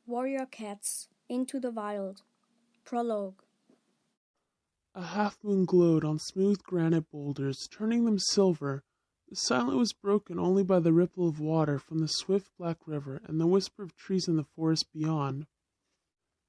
Warrior Cats into the Wild. Prologue. A half-moon glowed on smooth granite boulders, turning them silver. The silence was broken only by the ripple of water from the swift black river and the whisper of trees in the forest beyond.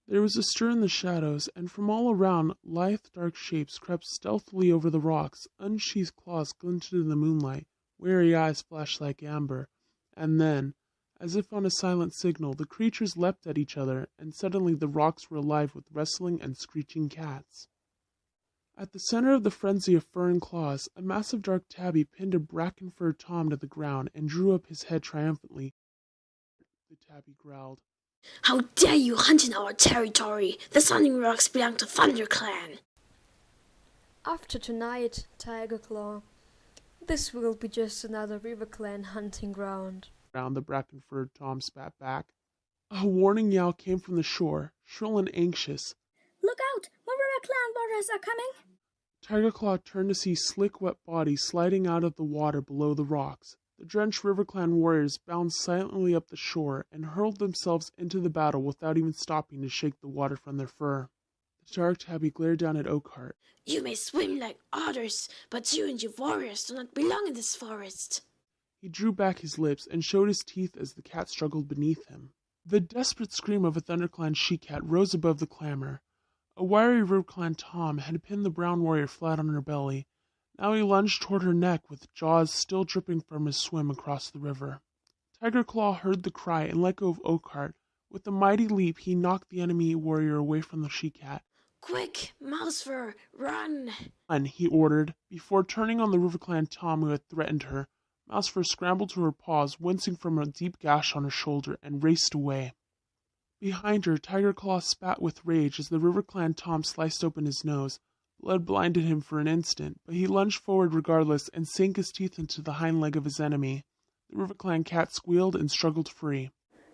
There was a stir in the shadows, and from all around, lithe dark shapes crept stealthily over the rocks. Unsheathed claws glinted in the moonlight, wary eyes flashed like amber. And then, as if on a silent signal, the creatures leapt at each other, and suddenly the rocks were alive with wrestling and screeching cats. At the center of the frenzy of fur and claws, a massive dark tabby pinned a bracken-furred tom to the ground and drew up his head triumphantly. The tabby growled. "How dare you hunt in our territory? The Sunning Rocks belong to ThunderClan." "After tonight, Tiger Claw, this will be just another RiverClan hunting ground." The bracken-furred tom spat back. A warning yowl came from the shore, shrill and anxious. Look out! More RiverClan warriors are coming! Tiger Claw turned to see slick, wet bodies sliding out of the water below the rocks. The drenched RiverClan warriors bounced silently up the shore and hurled themselves into the battle without even stopping to shake the water from their fur. The dark tabby glared down at Oakhart. "You may swim like otters, but you and your warriors do not belong in this forest." He drew back his lips and showed his teeth as the cat struggled beneath him. The desperate scream of a ThunderClan she-cat rose above the clamor. A wiry RiverClan tom had pinned the brown warrior flat on her belly. Now he lunged toward her neck with jaws still dripping from his swim across the river. Tiger Claw heard the cry and let go of Oakhart. With a mighty leap, he knocked the enemy warrior away from the she-cat. "Quick, Mousefur, run!" "Run," he ordered. Before turning on the RiverClan tom who had threatened her, Mousefur scrambled to her paws, wincing from a deep gash on her shoulder, and raced away. Behind her, Tiger Claw spat with rage as the RiverClan tom sliced open his nose. Blood blinded him for an instant, but he lunged forward regardless and sank his teeth into the hind leg of his enemy. The RiverClan cat squealed and struggled free.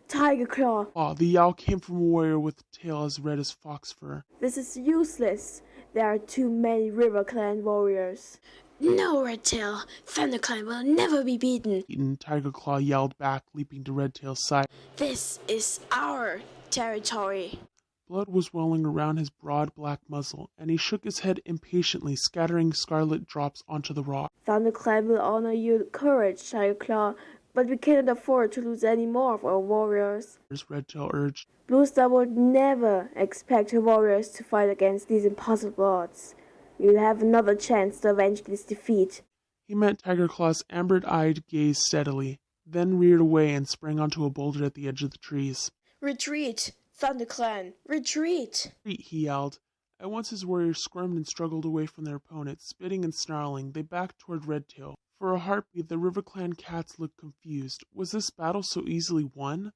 "Tiger Claw!" The yowl came from a warrior with a tail as red as fox fur. "This is useless. There are too many RiverClan warriors." "No, Redtail. ThunderClan will never be beaten." Tiger Claw yelled back, leaping to Redtail's side. "This is our territory." Blood was welling around his broad black muzzle, and he shook his head impatiently, scattering scarlet drops onto the rock. "ThunderClan will honor your courage, Tiger Claw, but we cannot afford to lose any more of our warriors," Redtail urged. "Bluestar would never expect her warriors to fight against these impossible odds. You'll have another chance to avenge this defeat." He met Tiger Claw's amber-eyed gaze steadily, then reared away and sprang onto a boulder at the edge of the trees. "Retreat, ThunderClan, retreat!" He yelled. At once his warriors squirmed and struggled away from their opponent, spitting and snarling. They backed toward Redtail. For a heartbeat, the RiverClan cats looked confused. Was this battle so easily won?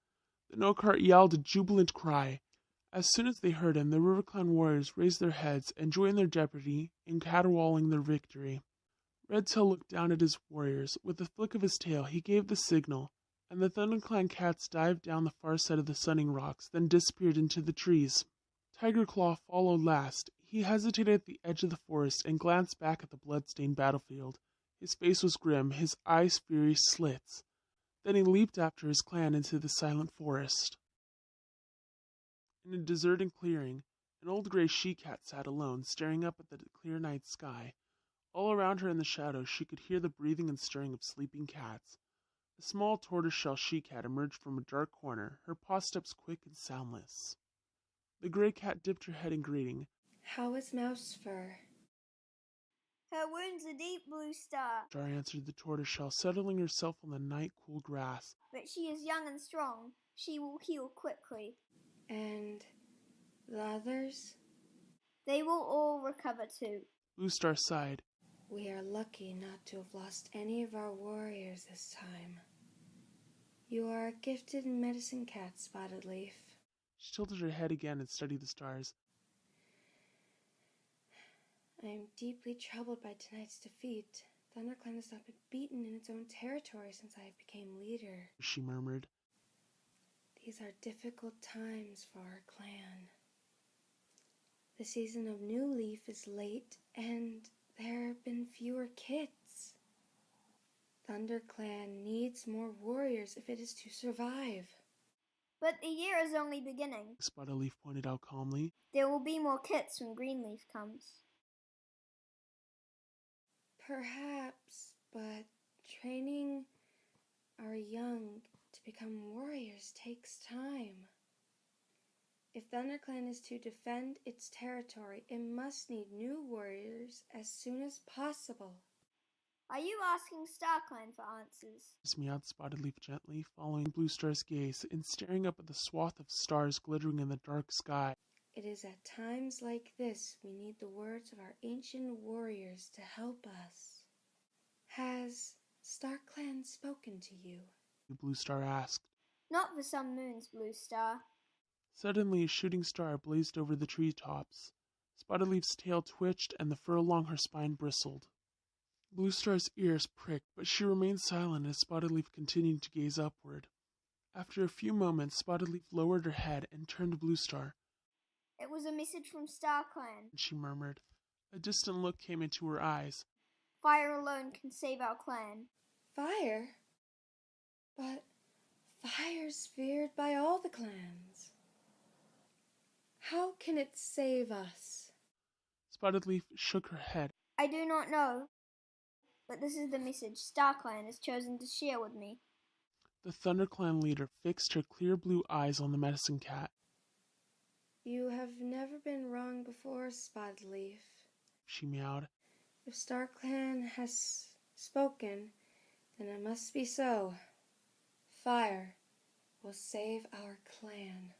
Then Oakhart yelled a jubilant cry. As soon as they heard him, the RiverClan warriors raised their heads and joined their jeopardy in caterwauling their victory. Redtail looked down at his warriors. With a flick of his tail, he gave the signal, and the ThunderClan cats dived down the far side of the Sunning Rocks, then disappeared into the trees. Tiger Claw followed last. He hesitated at the edge of the forest and glanced back at the blood-stained battlefield. His face was grim, his eyes furious slits. Then he leaped after his clan into the silent forest. In a deserted clearing, an old gray she-cat sat alone, staring up at the clear night sky. All around her in the shadows, she could hear the breathing and stirring of sleeping cats. A small tortoiseshell she-cat emerged from a dark corner, her paw steps quick and soundless. The gray cat dipped her head in greeting. "How is Mousefur?" "Her wounds are deep, Bluestar, Answered the tortoiseshell, settling herself on the night-cool grass. but she is young and strong. She will heal quickly." "And the others?" "They will all recover too." Bluestar sighed. "We are lucky not to have lost any of our warriors this time. You are a gifted medicine cat, Spottedleaf." She tilted her head again and studied the stars. "I am deeply troubled by tonight's defeat. ThunderClan has not been beaten in its own territory since I became leader," She murmured. "These are difficult times for our clan. The season of New Leaf is late, and there have been fewer kits. ThunderClan needs more warriors if it is to survive." But the year is only beginning. Spottedleaf pointed out calmly. There will be more kits when Greenleaf comes. Perhaps, but training our young to become warriors takes time. If ThunderClan is to defend its territory, it must need new warriors as soon as possible. Are you asking StarClan for answers? Meowed Spottedleaf gently, following Bluestar's gaze and staring up at the swath of stars glittering in the dark sky. It is at times like this we need the words of our ancient warriors to help us. Has StarClan spoken to you? Bluestar asked. Not for some moons, Bluestar. Suddenly, a shooting star blazed over the treetops. Spottedleaf's tail twitched and the fur along her spine bristled. Bluestar's ears pricked, but she remained silent as Spottedleaf continued to gaze upward. After a few moments, Spottedleaf lowered her head and turned to Bluestar. It was a message from StarClan. She murmured. A distant look came into her eyes. Fire alone can save our clan. Fire? But fire's feared by all the clans. How can it save us? Spottedleaf shook her head. I do not know. But this is the message StarClan has chosen to share with me. The ThunderClan leader fixed her clear blue eyes on the medicine cat. You have never been wrong before, Spottedleaf. She meowed. If StarClan has spoken, then it must be so. Fire will save our clan.